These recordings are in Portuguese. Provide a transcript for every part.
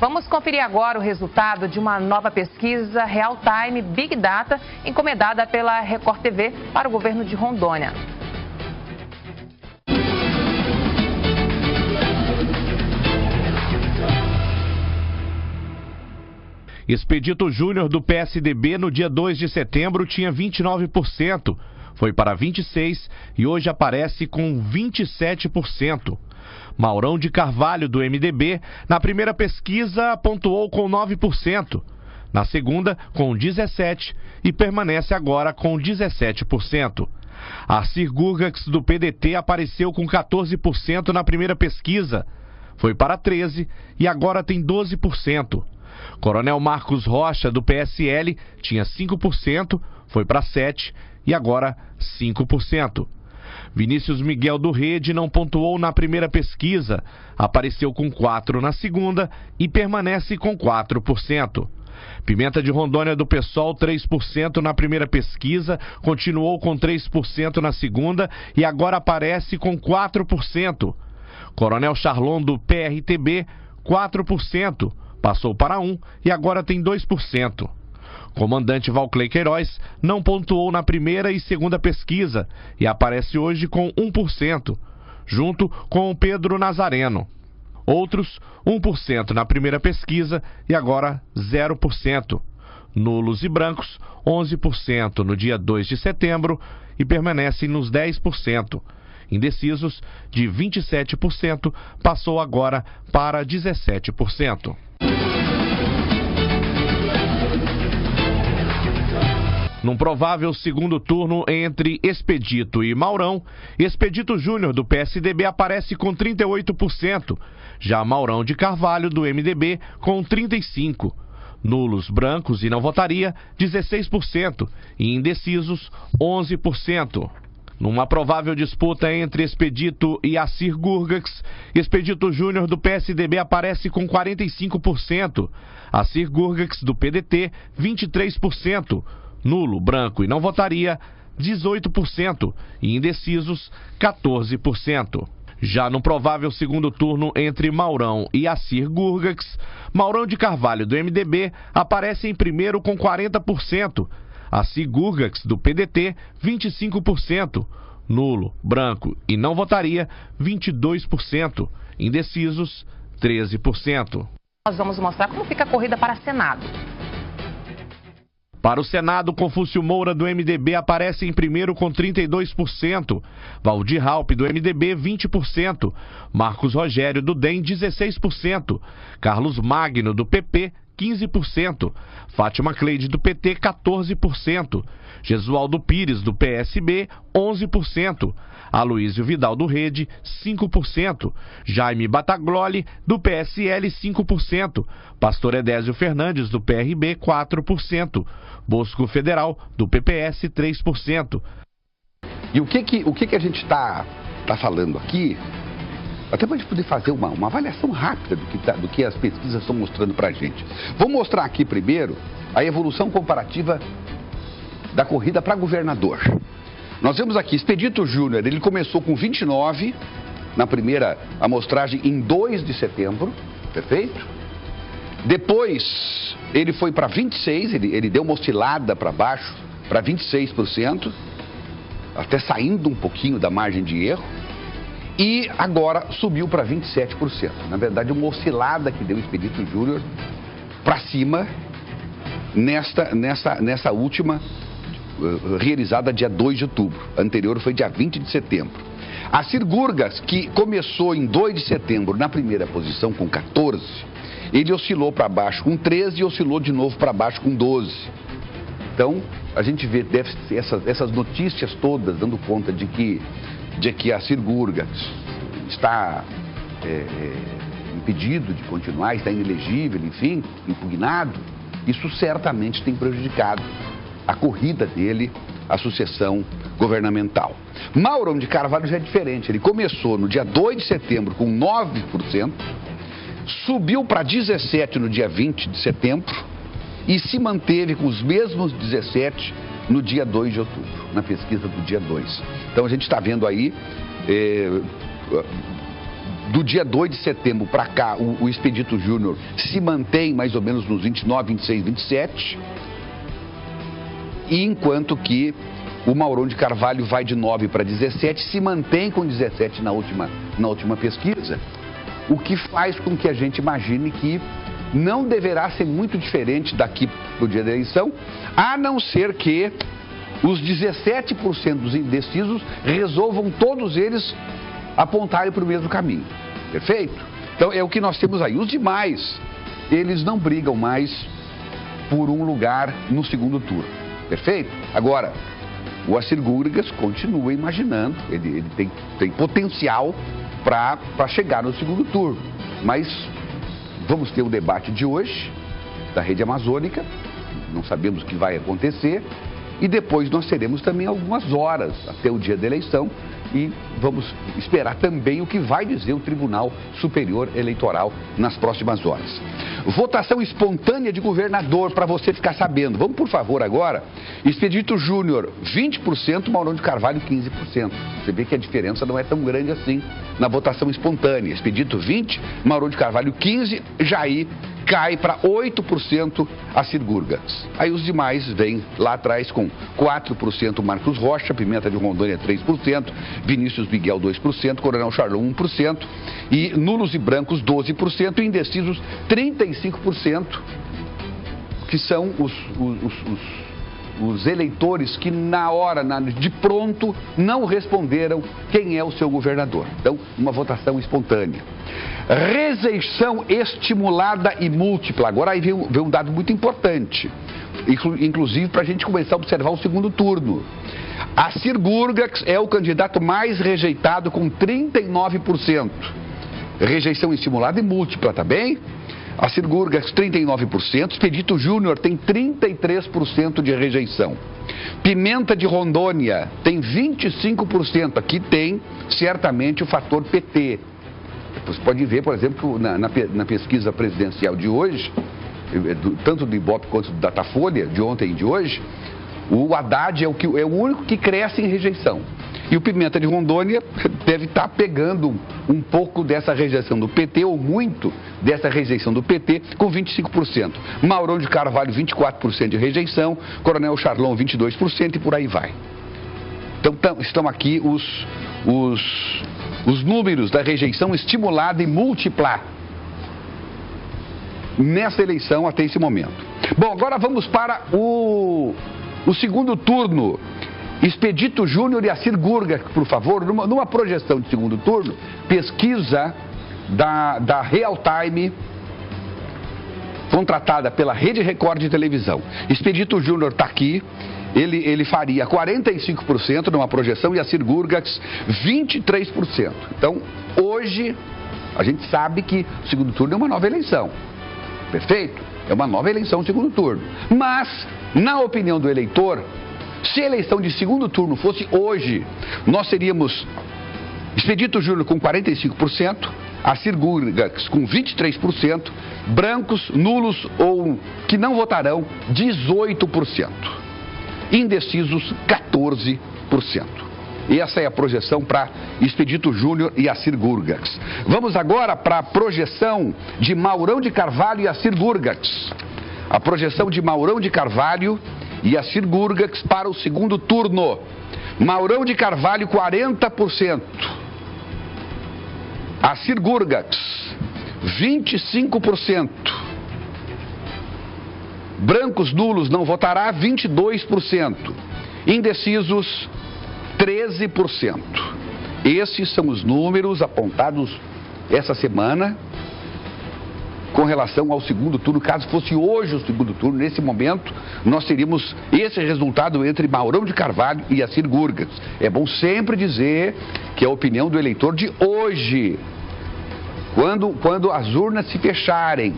Vamos conferir agora o resultado de uma nova pesquisa Real Time Big Data encomendada pela Record TV para o governo de Rondônia. Expedito Júnior do PSDB no dia 2 de setembro tinha 29%, foi para 26% e hoje aparece com 27%. Maurão de Carvalho do MDB na primeira pesquisa pontuou com 9%, na segunda com 17% e permanece agora com 17%. Arcir Gurgax do PDT apareceu com 14% na primeira pesquisa, foi para 13% e agora tem 12%. Coronel Marcos Rocha, do PSL, tinha 5%, foi para 7% e agora 5%. Vinícius Miguel do Rede não pontuou na primeira pesquisa, apareceu com 4% na segunda e permanece com 4%. Pimenta de Rondônia do PSOL, 3% na primeira pesquisa, continuou com 3% na segunda e agora aparece com 4%. Coronel Charlon do PRTB, 4%. Passou para 1% e agora tem 2%. Comandante Valclei Queiroz não pontuou na primeira e segunda pesquisa e aparece hoje com 1%, junto com o Pedro Nazareno. Outros, 1% na primeira pesquisa e agora 0%. Nulos e brancos, 11% no dia 2 de setembro e permanecem nos 10%. Indecisos, de 27%, passou agora para 17%. Num provável segundo turno entre Expedito e Maurão, Expedito Júnior do PSDB aparece com 38%, já Maurão de Carvalho do MDB com 35%, nulos, brancos e não votaria 16% e indecisos 11%. Numa provável disputa entre Expedito e Arcir Gurgax, Expedito Júnior do PSDB aparece com 45%, Arcir Gurgax do PDT 23%, nulo, branco e não votaria 18% e indecisos 14%. Já no provável segundo turno entre Maurão e Arcir Gurgax, Maurão de Carvalho do MDB aparece em primeiro com 40%, Arcir Gurgax do PDT 25%, nulo, branco e não votaria 22%, indecisos 13%. Nós vamos mostrar como fica a corrida para Senado. Para o Senado, Confúcio Moura, do MDB, aparece em primeiro com 32%, Valdir Raupp, do MDB, 20%, Marcos Rogério, do DEM, 16%, Carlos Magno, do PP, 15%, Fátima Cleide, do PT, 14%, Jesualdo Pires, do PSB, 11%, Aloísio Vidal, do Rede, 5%, Jaime Batagloli, do PSL, 5%, Pastor Edésio Fernandes, do PRB, 4%, Bosco Federal, do PPS, 3%. E o que a gente está falando aqui, até para a gente poder fazer uma avaliação rápida do que as pesquisas estão mostrando para a gente. Vou mostrar aqui primeiro a evolução comparativa da corrida para governador. Nós vemos aqui, Expedito Júnior, ele começou com 29 na primeira amostragem em 2 de setembro, perfeito? Depois ele foi para 26, ele deu uma oscilada para baixo, para 26%, até saindo um pouquinho da margem de erro. E agora subiu para 27%. Na verdade, uma oscilada que deu o Expedito Júnior para cima nessa última realizada dia 2 de outubro. A anterior foi dia 20 de setembro. Arcir Gurgax, que começou em 2 de setembro na primeira posição com 14%, ele oscilou para baixo com 13% e oscilou de novo para baixo com 12%. Então, a gente vê essas notícias todas dando conta de que Arcir Gurgax está impedido de continuar, está inelegível, enfim, impugnado. Isso certamente tem prejudicado a corrida dele, a sucessão governamental. Maurão de Carvalho já é diferente. Ele começou no dia 2 de setembro com 9%, subiu para 17% no dia 20 de setembro e se manteve com os mesmos 17% no dia 2 de outubro, na pesquisa do dia 2. Então a gente está vendo aí do dia 2 de setembro para cá, o Expedito Júnior se mantém mais ou menos nos 29, 26, 27. E enquanto que o Maurão de Carvalho vai de 9 para 17, se mantém com 17 na última pesquisa, o que faz com que a gente imagine que não deverá ser muito diferente daqui para o dia da eleição, a não ser que os 17% dos indecisos resolvam todos eles apontarem para o mesmo caminho. Perfeito? Então é o que nós temos aí. Os demais, eles não brigam mais por um lugar no segundo turno. Perfeito? Agora, o Assir Gurgas continua imaginando, ele tem potencial para chegar no segundo turno. Mas vamos ter o debate de hoje, da Rede Amazônica, não sabemos o que vai acontecer, e depois nós teremos também algumas horas até o dia da eleição e vamos esperar também o que vai dizer o Tribunal Superior Eleitoral nas próximas horas. Votação espontânea de governador, para você ficar sabendo. Vamos, por favor, agora. Expedito Júnior, 20%, Maurão de Carvalho, 15%. Você vê que a diferença não é tão grande assim na votação espontânea. Expedito 20%, Maurão de Carvalho, 15%, Jair cai para 8% Assir Gurgas. Aí os demais vêm lá atrás com 4% Marcos Rocha, Pimenta de Rondônia 3%, Vinícius Miguel 2%, Coronel Charlon 1% e nulos e brancos 12% e indecisos 35%, que são os eleitores que na hora, de pronto, não responderam quem é o seu governador. Então, uma votação espontânea. Rejeição estimulada e múltipla. Agora aí vem um dado muito importante, inclusive para a gente começar a observar o segundo turno. Assir Gurgas é o candidato mais rejeitado com 39%. Rejeição estimulada e múltipla, tá bem? Assir Gurgas, 39%. Expedito Júnior tem 33% de rejeição. Pimenta de Rondônia tem 25%. Aqui tem certamente o fator PT. Você pode ver, por exemplo, na pesquisa presidencial de hoje, tanto do Ibope quanto do Datafolha, de ontem e de hoje, o Haddad é o único que cresce em rejeição. E o Pimenta de Rondônia deve estar pegando um pouco dessa rejeição do PT, ou muito dessa rejeição do PT, com 25%. Maurão de Carvalho, 24% de rejeição, Coronel Charlon, 22% e por aí vai. Então, estão aqui os números da rejeição estimulada e múltipla nessa eleição até esse momento. Bom, agora vamos para o segundo turno. Expedito Júnior e Assir Gurgas, por favor, numa projeção de segundo turno, pesquisa da Real Time, contratada pela Rede Record de televisão. Expedito Júnior está aqui, ele faria 45% numa projeção e Assir Gurgas 23%. Então, hoje, a gente sabe que o segundo turno é uma nova eleição. Perfeito? É uma nova eleição no segundo turno. Mas, na opinião do eleitor, se a eleição de segundo turno fosse hoje, nós teríamos Expedito Júnior com 45%, Assir Gurgas com 23%, brancos, nulos ou que não votarão, 18%. Indecisos, 14%. Essa é a projeção para Expedito Júnior e Assir Gurgas. Vamos agora para a projeção de Maurão de Carvalho e Assir Gurgas. A projeção de Maurão de Carvalho e Assir Gurgas para o segundo turno. Maurão de Carvalho, 40%. Assir Gurgas, 25%. Brancos, nulos, não votará, 22%. Indecisos, 13%. Esses são os números apontados essa semana com relação ao segundo turno. Caso fosse hoje o segundo turno, nesse momento, nós teríamos esse resultado entre Maurão de Carvalho e Assir Gurgas. É bom sempre dizer que é a opinião do eleitor de hoje. Quando as urnas se fecharem,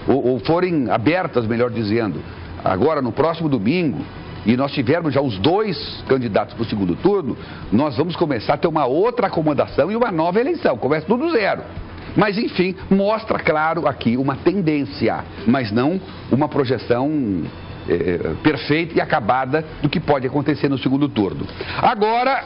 ou forem abertas, melhor dizendo, agora no próximo domingo, e nós tivermos já os dois candidatos para o segundo turno, nós vamos começar a ter uma outra acomodação e uma nova eleição. Começa tudo do zero. Mas, enfim, mostra, claro, aqui uma tendência, mas não uma projeção perfeita e acabada do que pode acontecer no segundo turno. Agora,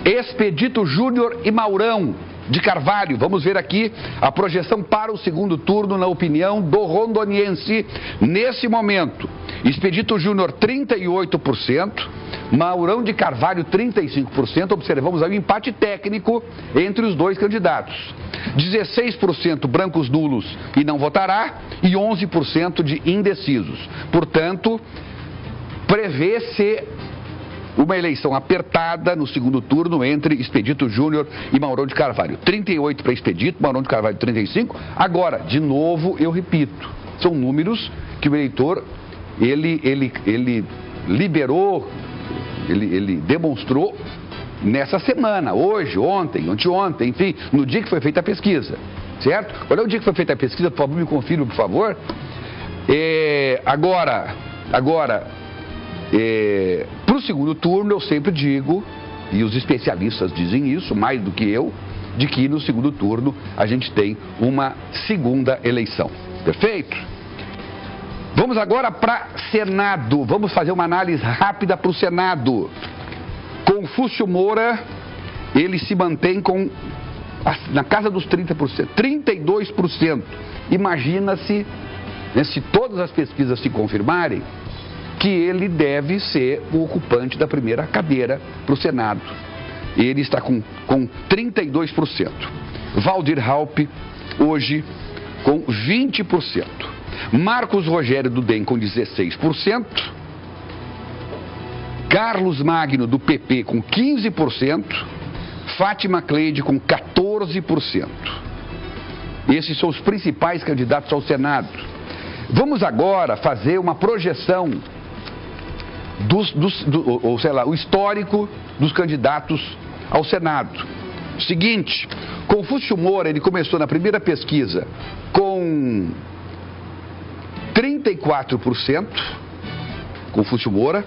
Expedito Júnior e Maurão. de Carvalho. Vamos ver aqui a projeção para o segundo turno na opinião do rondoniense. Nesse momento, Expedito Júnior 38%, Maurão de Carvalho 35%. Observamos aí o empate técnico entre os dois candidatos. 16% brancos nulos e não votará e 11% de indecisos. Portanto, prevê-se uma eleição apertada no segundo turno entre Expedito Júnior e Maurão de Carvalho. 38 para Expedito, Maurão de Carvalho 35. Agora, de novo, eu repito, são números que o eleitor, ele liberou, ele demonstrou nessa semana, hoje, ontem, anteontem, enfim, no dia que foi feita a pesquisa, certo? Qual é o dia que foi feita a pesquisa? Por favor, me confirme, por favor. Agora, para o segundo turno, eu sempre digo, e os especialistas dizem isso, mais do que eu, de que no segundo turno a gente tem uma segunda eleição. Perfeito? Vamos agora para Senado. Vamos fazer uma análise rápida para o Senado. Confúcio Moura, ele se mantém na casa dos 30%, 32%. Imagina-se, né, se todas as pesquisas se confirmarem, que ele deve ser o ocupante da primeira cadeira para o Senado. Ele está com 32%. Valdir Raupp, hoje, com 20%. Marcos Rogério, do DEM, com 16%. Carlos Magno, do PP, com 15%. Fátima Cleide, com 14%. Esses são os principais candidatos ao Senado. Vamos agora fazer uma projeção o histórico dos candidatos ao Senado. Seguinte, Confúcio Moura, ele começou na primeira pesquisa com 34%, Confúcio Moura.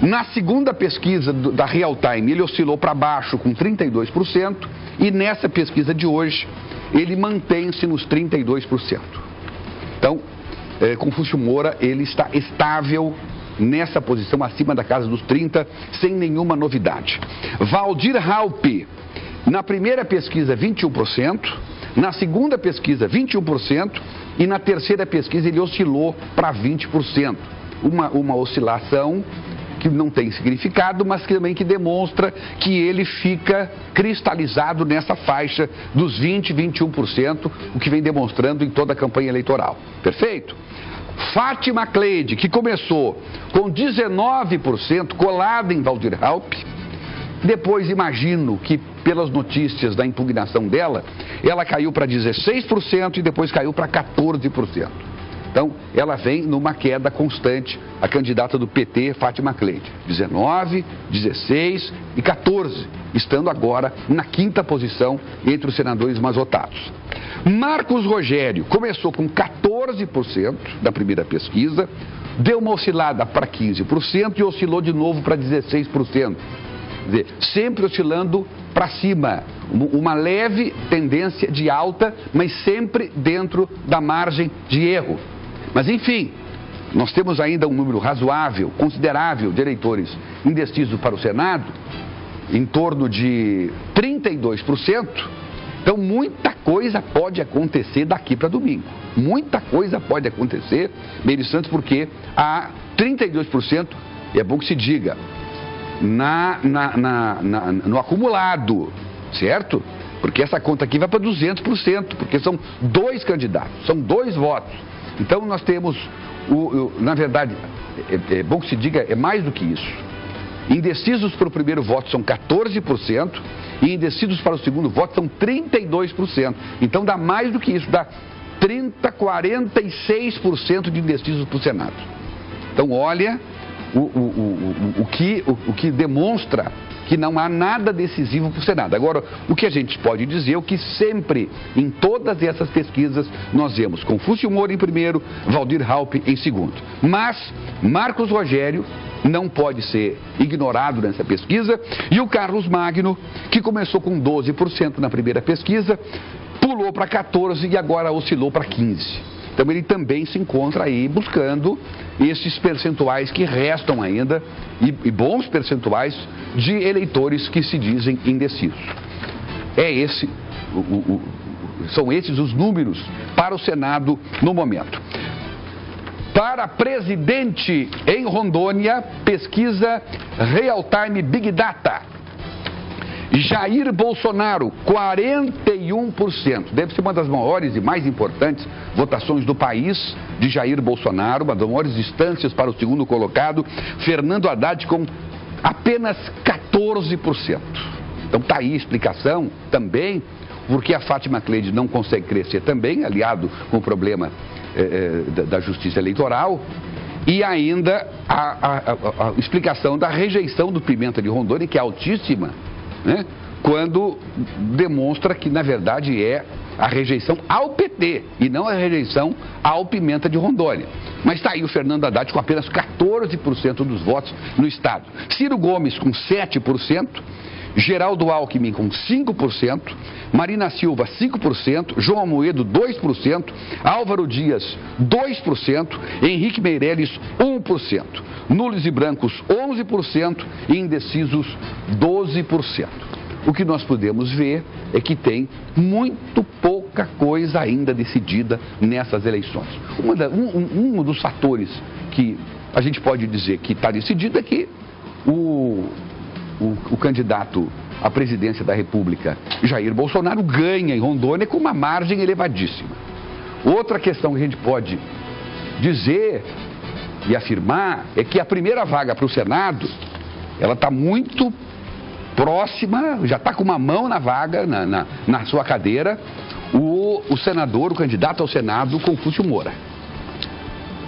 Na segunda pesquisa da Real Time, ele oscilou para baixo com 32%, e nessa pesquisa de hoje, ele mantém-se nos 32%. Então, Confúcio Moura, ele está estável nessa posição acima da casa dos 30%, sem nenhuma novidade. Valdir Raupp, na primeira pesquisa 21%, na segunda pesquisa 21%, e na terceira pesquisa ele oscilou para 20%. Uma oscilação que não tem significado, mas que também demonstra que ele fica cristalizado nessa faixa dos 20%, 21%, o que vem demonstrando em toda a campanha eleitoral. Perfeito? Fátima Cleide, que começou com 19%, colada em Valdir Raupp. Depois, imagino que, pelas notícias da impugnação dela, ela caiu para 16% e depois caiu para 14%. Então, ela vem numa queda constante, a candidata do PT, Fátima Cleide. 19, 16 e 14, estando agora na quinta posição entre os senadores mais votados. Marcos Rogério começou com 14% da primeira pesquisa, deu uma oscilada para 15% e oscilou de novo para 16%. Quer dizer, sempre oscilando para cima, uma leve tendência de alta, mas sempre dentro da margem de erro. Mas enfim, nós temos ainda um número razoável, considerável de eleitores indecisos para o Senado, em torno de 32%. Então muita coisa pode acontecer daqui para domingo. Muita coisa pode acontecer, Meire Santos, porque há 32%, e é bom que se diga, no acumulado, certo? Porque essa conta aqui vai para 200%, porque são dois candidatos, são dois votos. Então nós temos, na verdade, é bom que se diga, é mais do que isso. Indecisos para o primeiro voto são 14% e indecisos para o segundo voto são 32%. Então dá mais do que isso, dá 46% de indecisos para o Senado. Então olha o que demonstra que não há nada decisivo para o Senado. Agora, o que a gente pode dizer é que sempre, em todas essas pesquisas, nós vemos Confúcio Moura em primeiro, Valdir Raupp em segundo. Mas Marcos Rogério não pode ser ignorado nessa pesquisa, e o Carlos Magno, que começou com 12% na primeira pesquisa, pulou para 14% e agora oscilou para 15%. Então ele também se encontra aí buscando esses percentuais que restam ainda, e bons percentuais de eleitores que se dizem indecisos. são esses os números para o Senado no momento. Para presidente em Rondônia, pesquisa Real Time Big Data. Jair Bolsonaro, 41%. Deve ser uma das maiores e mais importantes votações do país de Jair Bolsonaro, uma das maiores distâncias para o segundo colocado. Fernando Haddad com apenas 14%. Então está aí a explicação também, porque a Fátima Cleide não consegue crescer também, aliado com o problema da justiça eleitoral. E ainda a explicação da rejeição do Pimenta de Rondônia, que é altíssima, né? Quando demonstra que, na verdade, é a rejeição ao PT e não a rejeição ao Pimenta de Rondônia. Mas está aí o Fernando Haddad com apenas 14% dos votos no estado. Ciro Gomes com 7%, Geraldo Alckmin com 5%, Marina Silva 5%, João Amoedo 2%, Álvaro Dias 2%, Henrique Meirelles 1%, nulos e brancos 11% e indecisos 12%. O que nós podemos ver é que tem muito pouca coisa ainda decidida nessas eleições. Um dos fatores que a gente pode dizer que está decidido é que o candidato à presidência da República, Jair Bolsonaro, ganha em Rondônia com uma margem elevadíssima. Outra questão que a gente pode dizer e afirmar é que a primeira vaga para o Senado, ela está muito próxima, já está com uma mão na vaga, na sua cadeira, o senador, o candidato ao Senado, Confúcio Moura.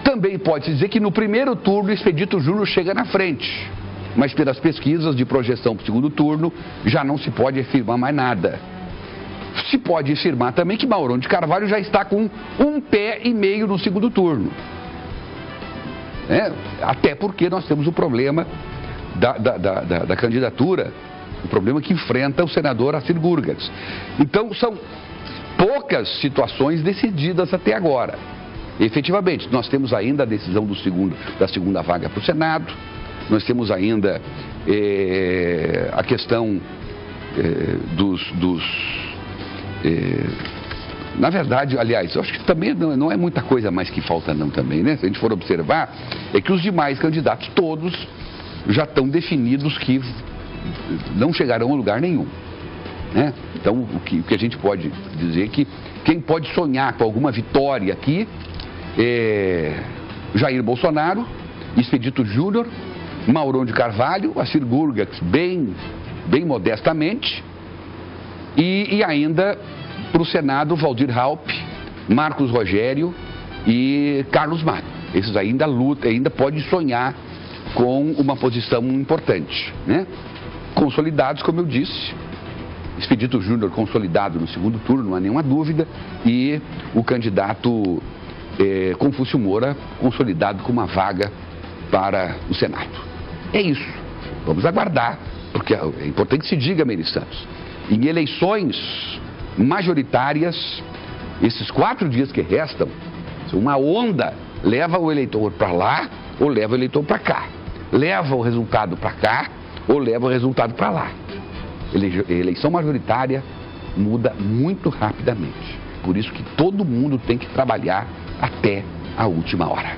Também pode-se dizer que no primeiro turno o Expedito Júnior chega na frente, mas pelas pesquisas de projeção para o segundo turno já não se pode afirmar mais nada. Se pode afirmar também que Maurão de Carvalho já está com 1,5 pé no segundo turno. Até porque nós temos o problema da candidatura, o problema que enfrenta o senador Assir Gurgars. Então são poucas situações decididas até agora. Efetivamente, nós temos ainda a decisão da segunda vaga para o Senado, nós temos ainda a questão na verdade, aliás, eu acho que também não é muita coisa mais que falta não também, né? Se a gente for observar, é que os demais candidatos todos já estão definidos que não chegarão a lugar nenhum, né? Então, o que a gente pode dizer é que quem pode sonhar com alguma vitória aqui é Jair Bolsonaro, Expedito Júnior, Maurão de Carvalho, Assir Gurgars bem modestamente, e ainda para o Senado Waldir Raupp, Marcos Rogério e Carlos Mato. Esses ainda podem sonhar com uma posição importante, né? Consolidados, como eu disse, Expedito Júnior consolidado no segundo turno, não há nenhuma dúvida, e o candidato Confúcio Moura consolidado com uma vaga para o Senado. É isso. Vamos aguardar, porque é importante que se diga, Meire Santos, em eleições majoritárias, esses 4 dias que restam, uma onda leva o eleitor para lá ou leva o eleitor para cá. Leva o resultado para cá ou leva o resultado para lá. Eleição majoritária muda muito rapidamente. Por isso que todo mundo tem que trabalhar até a última hora.